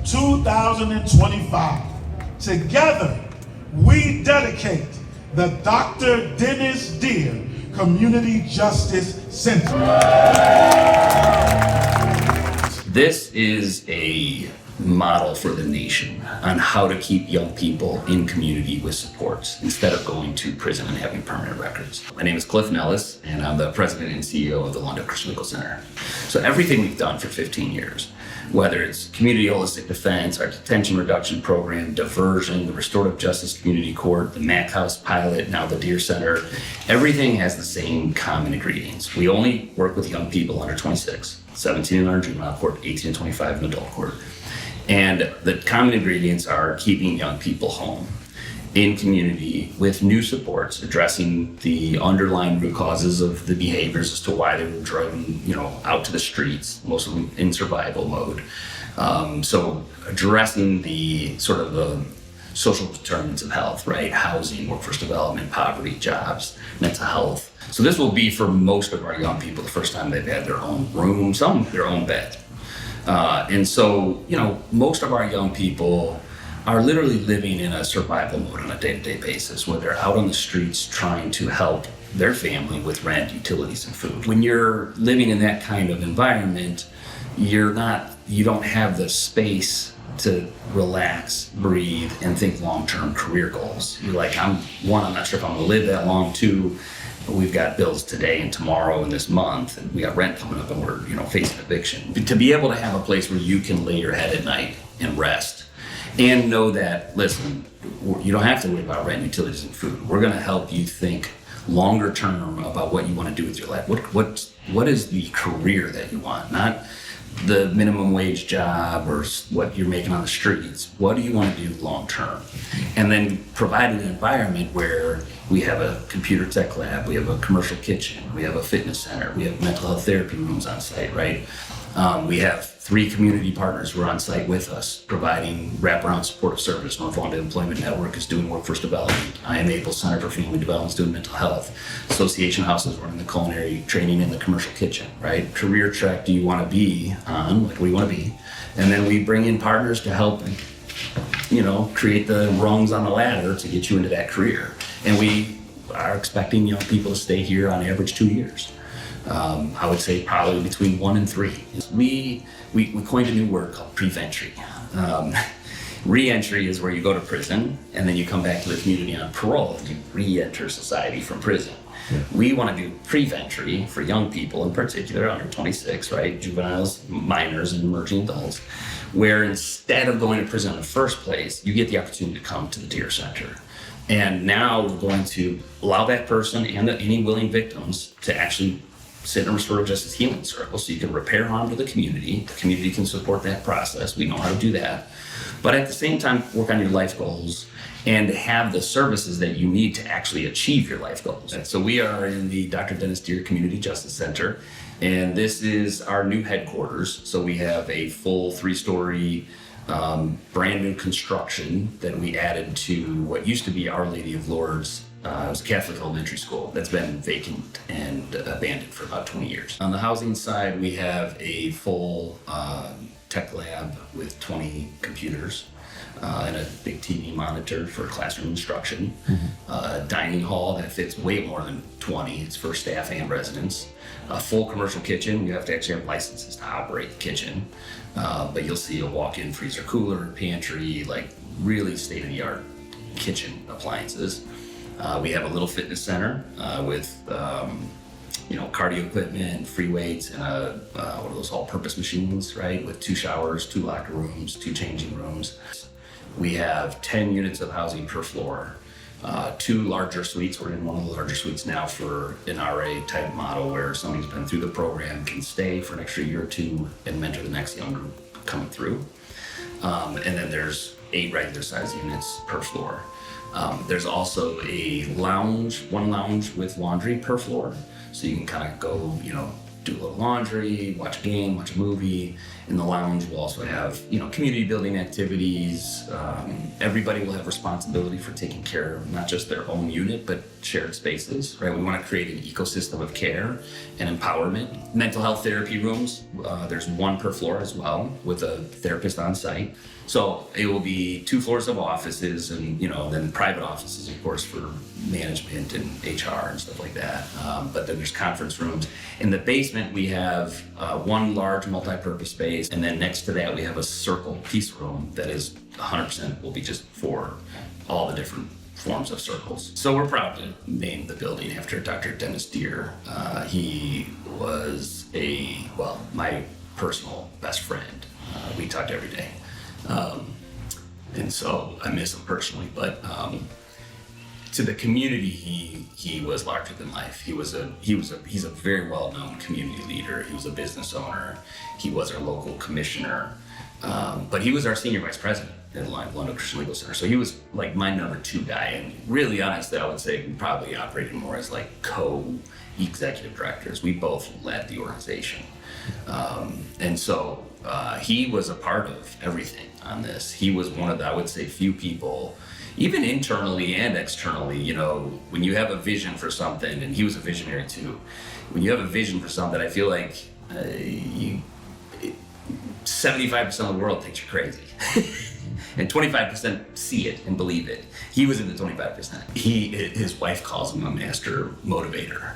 2025. Together, we dedicate the Dr. Dennis Deer Community Justice Center. This is a model for the nation on how to keep young people in community with supports instead of going to prison and having permanent records. My name is Cliff Nellis, and I'm the president and CEO of the Lunda Christmichael Center. So everything we've done for 15 years, whether it's community holistic defense, our detention reduction program, diversion, the restorative justice community court, the Mack House pilot, now the Deer Center, everything has the same common ingredients. We only work with young people under 26, 17 in our juvenile court, 18 and 25 in adult court. And the common ingredients are keeping young people home in community with new supports, addressing the underlying root causes of the behaviors as to why they were driven, out to the streets, most of them in survival mode. So addressing the sort of the social determinants of health, right? Housing, workforce development, poverty, jobs, mental health. So this will be for most of our young people the first time they've had their own room, some their own bed. And so, most of our young people are literally living in a survival mode on a day-to-day basis, where they're out on the streets trying to help their family with rent, utilities, and food. When you're living in that kind of environment, you don't have the space to relax, breathe, and think long-term career goals. You're like, I'm not sure if I'm gonna live that long. Two, we've got bills today and tomorrow and this month, and we got rent coming up, and we're facing eviction. To be able to have a place where you can lay your head at night and rest and know that, listen, you don't have to worry about rent, utilities, and food. We're going to help you think longer term about what you want to do with your life. What is the career that you want? Not the minimum wage job or what you're making on the streets. What do you want to do long term? And then providing an environment where we have a computer tech lab, we have a commercial kitchen, we have a fitness center, we have mental health therapy rooms on site, right? We have 3 community partners who are on site with us, providing wraparound supportive service. North Lunda Employment Network is doing workforce development. I Am Able Center for Family Development is doing mental health. Association Houses running the culinary training in the commercial kitchen, right? Career track do you want to be on? What do you want to be? And then we bring in partners to help, create the rungs on the ladder to get you into that career. And we are expecting young people to stay here on average 2 years. I would say probably between 1 and 3. We coined a new word called pre-entry. Re-entry is where you go to prison and then you come back to the community on parole and you re-enter society from prison. Yeah. We want to do pre-entry for young people, in particular under 26, right? Juveniles, minors, and emerging adults, where instead of going to prison in the first place, you get the opportunity to come to the Deer Center. And now we're going to allow that person and any willing victims to actually sit in a restorative justice healing circle so you can repair harm to the community. The community can support that process. We know how to do that. But at the same time, work on your life goals and have the services that you need to actually achieve your life goals. And so we are in the Dr. Dennis Deer Community Justice Center, and this is our new headquarters. So we have a full 3-story brand new construction that we added to what used to be Our Lady of Lourdes. It was a Catholic elementary school that's been vacant and abandoned for about 20 years. On the housing side, we have a full tech lab with 20 computers and a big TV monitor for classroom instruction. A dining hall that fits way more than 20. It's for staff and residents. A full commercial kitchen. You have to actually have licenses to operate the kitchen. But you'll see a walk-in freezer cooler, pantry, like really state-of-the-art kitchen appliances. We have a little fitness center with cardio equipment, free weights, and what are those all-purpose machines, right? With 2 showers, 2 locker rooms, 2 changing rooms. We have 10 units of housing per floor, 2 larger suites. We're in one of the larger suites now for an RA type model where somebody's been through the program can stay for an extra year or 2 and mentor the next young group coming through. And then there's 8 regular size units per floor. There's also one lounge with laundry per floor. So you can kind of go, do a little laundry, watch a game, watch a movie. In the lounge, we'll also have, community building activities. Everybody will have responsibility for taking care of not just their own unit, but shared spaces, right? We want to create an ecosystem of care and empowerment. Mental health therapy rooms, there's one per floor as well, with a therapist on site. So it will be 2 floors of offices, and then private offices, of course, for management and HR and stuff like that. But then there's conference rooms. In the basement, we have one large multi-purpose space, and then next to that, we have a circle peace room that is 100% will be just for all the different forms of circles. So we're proud to name the building after Dr. Dennis Deer. He was my personal best friend. We talked every day. And so I miss him personally, but to the community, he was larger than life. He's a very well-known community leader. He was a business owner. He was our local commissioner, but he was our senior vice president at London Christian Legal Center. So he was like my number 2 guy, and really honestly, I would say we probably operated more as like co-executive directors. We both led the organization. And so he was a part of everything on this. He was one of the, I would say, few people, even internally and externally, when you have a vision for something, and he was a visionary too, when you have a vision for something, I feel like 75% of the world thinks you're crazy. And 25% see it and believe it. He was in the 25%. His wife calls him a master motivator.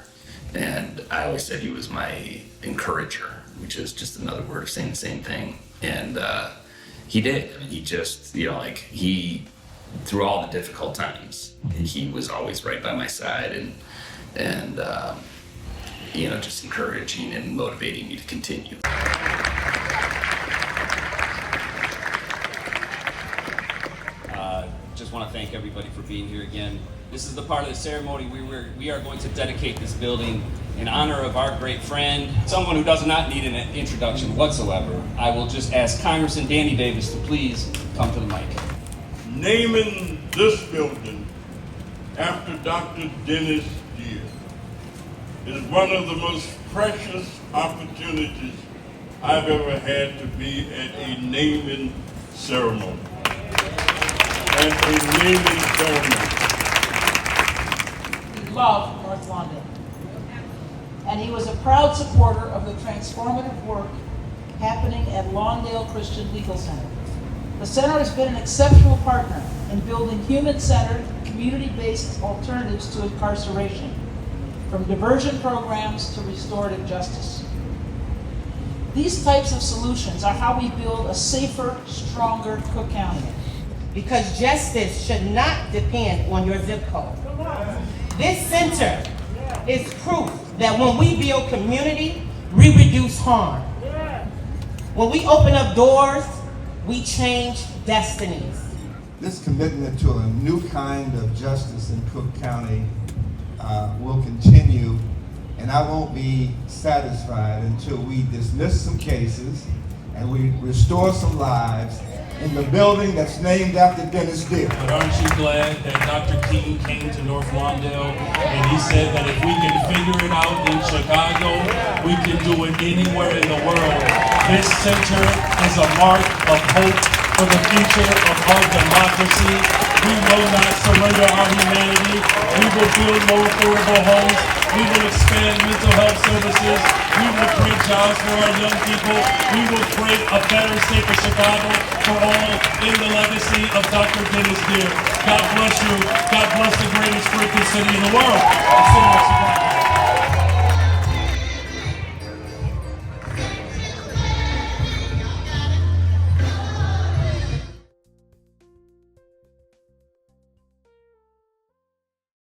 And I always said he was my encourager, which is just another word of saying the same thing. And he did. I mean, he just, through all the difficult times, he was always right by my side and just encouraging and motivating me to continue. Just want to thank everybody for being here again. This is the part of the ceremony we are going to dedicate this building in honor of our great friend, someone who does not need an introduction whatsoever. I will just ask Congressman Danny Davis to please come to the mic. Naming this building after Dr. Dennis Deer is one of the most precious opportunities I've ever had to be at a naming ceremony. He loved North Lawndale, and he was a proud supporter of the transformative work happening at Lawndale Christian Legal Center. The center has been an exceptional partner in building human-centered, community-based alternatives to incarceration, from diversion programs to restorative justice. These types of solutions are how we build a safer, stronger Cook County. Because justice should not depend on your zip code. This center is proof that when we build community, we reduce harm. When we open up doors, we change destinies. This commitment to a new kind of justice in Cook County will continue, and I won't be satisfied until we dismiss some cases and we restore some lives in the building that's named after Dennis Deer. But aren't you glad that Dr. King came to North Lawndale and he said that if we can figure it out in Chicago, we can do it anywhere in the world. This center is a mark of hope for the future of our democracy. We will not surrender our humanity. We will build more affordable homes. We will expand mental health services. We will create jobs for our young people. We will create a better, safer Chicago for all in the legacy of Dr. Dennis Deer. God bless you. God bless the greatest freaking city in the world.